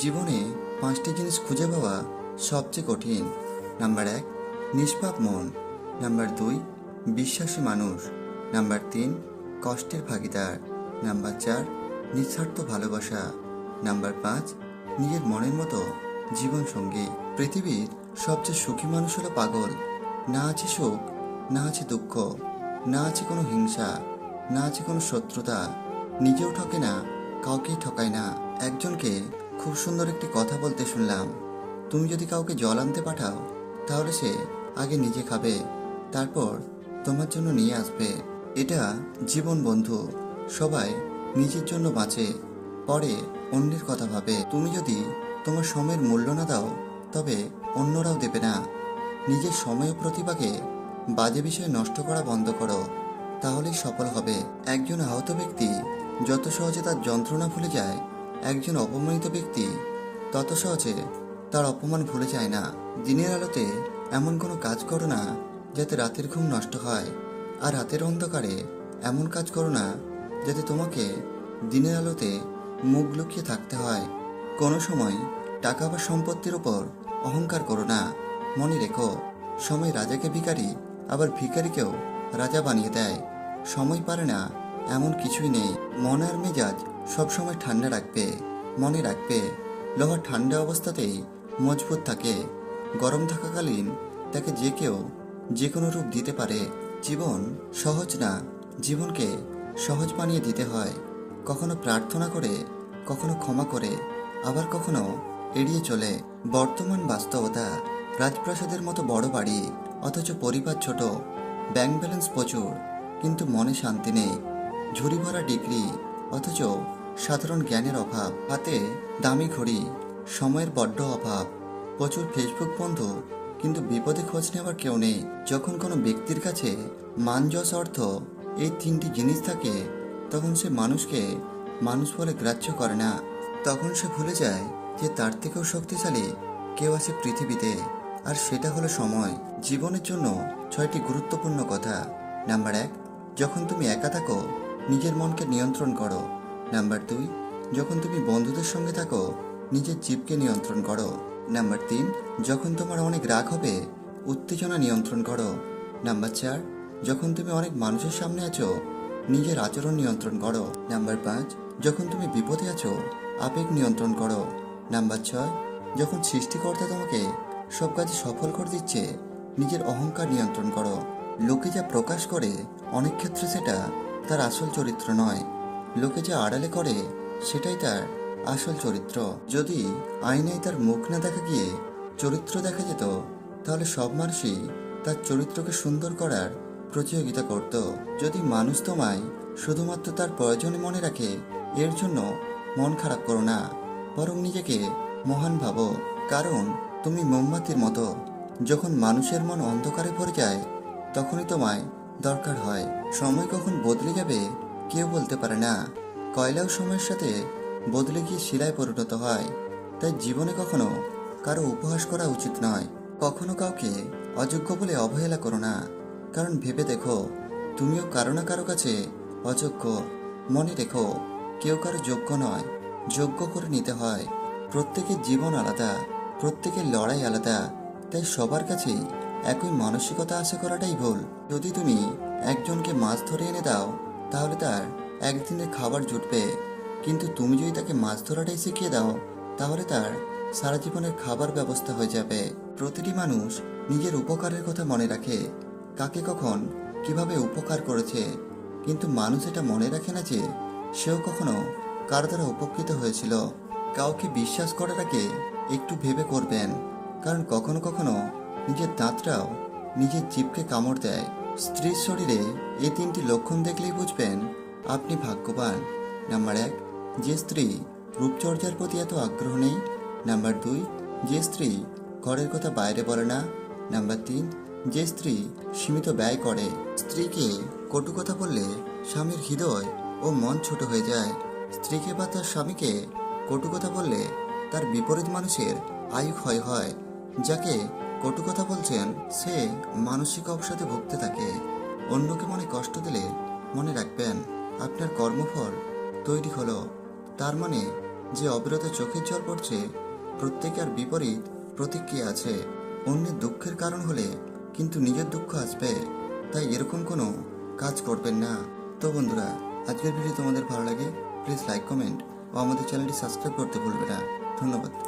জীবনে 5টি জিনিস খুঁজে পাওয়া সবচেয়ে কঠিন। নাম্বার 1, নিষ্পাপ মন। নাম্বার 2, বিশ্বাসী মানুষ। নাম্বার 3, কষ্টের ভাগিদার। নাম্বার 4, নিঃস্বার্থ ভালোবাসা। নাম্বার 5, নিজের মনের মতো জীবনসঙ্গী। পৃথিবীর সবচেয়ে সুখী মানুষ হলো পাগল। না আছে সুখ, না আছে দুঃখ, না আছে কোনো হিংসা, না আছে কোনো শত্রুতা। নিজেও ঠকে না, কাউকেই ঠকায় না। একজনকে খুব সুন্দর একটি কথা বলতে শুনলাম, তুমি যদি কাউকে জল আনতে পাঠাও তাহলে সে আগে নিজে খাবে, তারপর তোমার জন্য নিয়ে আসবে। এটা জীবন বন্ধু। সবাই নিজের জন্য বাঁচে, পরে অন্যের কথা ভাবে। তুমি যদি তোমার সময়ের মূল্য না দাও তবে অন্যরাও দেবে না। নিজের সময় ও প্রতিভাকে বাজে বিষয়ে নষ্ট করা বন্ধ করো, তাহলেই সফল হবে। একজন আহত ব্যক্তি যত সহজে তার যন্ত্রণা ভুলে যায়, একজন অপমানিত ব্যক্তি তত সহজে তার অপমান ভুলে যায় না। দিনের আলোতে এমন কোনো কাজ করো না যাতে রাতের ঘুম নষ্ট হয়, আর রাতের অন্ধকারে এমন কাজ করো না যাতে তোমাকে দিনের আলোতে মুখ লুকিয়ে থাকতে হয়। কোনো সময় টাকা বা সম্পত্তির উপর অহংকার করো না। মনে রেখো, সময় রাজাকে ভিখারি, আবার ভিখারিকেও রাজা বানিয়ে দেয়। সময় পারে না এমন কিছুই নেই। মন আর মেজাজ সবসময় ঠান্ডা রাখবে। মনে রাখবে, লোহা ঠান্ডা অবস্থাতেই মজবুত থাকে, গরম থাকাকালীন তাকে যে কেউ যে কোনো রূপ দিতে পারে। জীবন সহজ না, জীবনকে সহজ বানিয়ে দিতে হয়। কখনো প্রার্থনা করে, কখনো ক্ষমা করে, আবার কখনো এড়িয়ে চলে। বর্তমান বাস্তবতা, রাজপ্রাসাদের মতো বড় বাড়ি অথচ পরিবার ছোট, ব্যাংক ব্যালেন্স প্রচুর কিন্তু মনে শান্তি নেই। ঝুড়ি ভরা ডিগ্রি অথচ সাধারণ জ্ঞানের অভাব। হাতে দামি ঘড়ি, সময়ের বড্ড অভাব। প্রচুর ফেসবুক বন্ধু কিন্তু বিপদে খোঁজ নেওয়ার কেউ নেই। যখন কোনো ব্যক্তির কাছে মান, যশ, অর্থ এই 3টি জিনিস থাকে, তখন সে মানুষকে মানুষ বলে গ্রাহ্য করে না। তখন সে ভুলে যায় যে তার থেকেও শক্তিশালী কেউ আছে পৃথিবীতে, আর সেটা হলো সময়। জীবনের জন্য 6টি গুরুত্বপূর্ণ কথা। নাম্বার 1, যখন তুমি একা থাকো নিজের মনকে নিয়ন্ত্রণ করো। নাম্বার 2, যখন তুমি বন্ধুদের সঙ্গে থাকো নিজের জীবকে নিয়ন্ত্রণ করো। নাম্বার 3, যখন তোমার অনেক রাগ হবে উত্তেজনা নিয়ন্ত্রণ করো। নাম্বার 4, যখন তুমি অনেক মানুষের সামনে আছো নিজের আচরণ নিয়ন্ত্রণ করো। নাম্বার 5, যখন তুমি বিপদে আছো আবেগ নিয়ন্ত্রণ করো। নাম্বার 6, যখন সৃষ্টিকর্তা তোমাকে সব কাজে সফল করে দিচ্ছে নিজের অহংকার নিয়ন্ত্রণ করো। লোকে যা প্রকাশ করে অনেক ক্ষেত্রে সেটা তার আসল চরিত্র নয়। লোকে যা আড়ালে করে সেটাই তার আসল চরিত্র। যদি আয়নায় তার মুখ না দেখা গিয়ে চরিত্র দেখা যেত, তাহলে সব মানুষই তার চরিত্রকে সুন্দর করার প্রতিযোগিতা করত। যদি মানুষ তোমায় শুধুমাত্র তার প্রয়োজনে মনে রাখে, এর জন্য মন খারাপ করো না, বরং নিজেকে মহান ভাবো। কারণ তুমি মোমবাতির মতো, যখন মানুষের মন অন্ধকারে ভরে যায় তখনই তোমায় দরকার হয়। সময় কখন বদলে যাবে কেউ বলতে পারে না। কয়লাও সময়ের সাথে বদলে গিয়ে শিলায় পরিণত হয়। তাই জীবনে কখনো কারো উপহাস করা উচিত নয়। কখনো কাউকে অযোগ্য বলে অবহেলা করো না, কারণ ভেবে দেখো তুমিও কারো না কারো কাছে অযোগ্য। মনে রেখো, কেউ কারো যোগ্য নয়, যোগ্য করে নিতে হয়। প্রত্যেকের জীবন আলাদা, প্রত্যেকের লড়াই আলাদা, তাই সবার কাছেই একই মানসিকতা আশা করাটাই ভুল। যদি তুমি একজনকে মাছ ধরে এনে দাও তাহলে তার একদিনের খাবার জুটবে, কিন্তু তুমি যদি তাকে মাছ ধরাটাই শিখিয়ে দাও তাহলে তার সারা জীবনের খাবার ব্যবস্থা হয়ে যাবে। প্রতিটি মানুষ নিজের উপকারের কথা মনে রাখে, কাকে কখন কিভাবে উপকার করেছে, কিন্তু মানুষ এটা মনে রাখে না যে সেও কখনো কারো দ্বারা উপকৃত হয়েছিল। কাউকে বিশ্বাস করার আগে একটু ভেবে করবেন, কারণ কখনো কখনো নিজের দাঁতটাও নিজের জিভকে কামড় দেয়। স্ত্রীর শরীরে এই 3টি লক্ষণ দেখলেই বুঝবেন আপনি ভাগ্যবান। নাম্বার 1, যে স্ত্রী রূপচর্চার প্রতি এত আগ্রহ নেই। নাম্বার 2, যে স্ত্রী ঘরের কথা বাইরে বলে না। নাম্বার 3, যে স্ত্রী সীমিত ব্যয় করে। স্ত্রীকে কটু কথা বললে স্বামীর হৃদয় ও মন ছোট হয়ে যায়। স্ত্রীকে বা তার স্বামীকে কটু কথা বললে তার বিপরীত মানুষের আয়ু ক্ষয় হয়। যাকে কটু কথা বলছেন সে মানসিক অবসাদে ভুগতে থাকে। অন্যকে মনে কষ্ট দিলে মনে রাখবেন আপনার কর্মফল তৈরি হলো, তার মানে যে অবিরত চোখের জল পড়ছে, প্রত্যেকের বিপরীত প্রতিক্রিয়া আছে। অন্যের দুঃখের কারণ হলে কিন্তু নিজের দুঃখ আসবে, তাই এরকম কোনো কাজ করবেন না। তো বন্ধুরা, আজকের ভিডিও তোমাদের ভালো লাগে প্লিজ লাইক, কমেন্ট ও আমাদের চ্যানেলটি সাবস্ক্রাইব করতে ভুলবে না। ধন্যবাদ।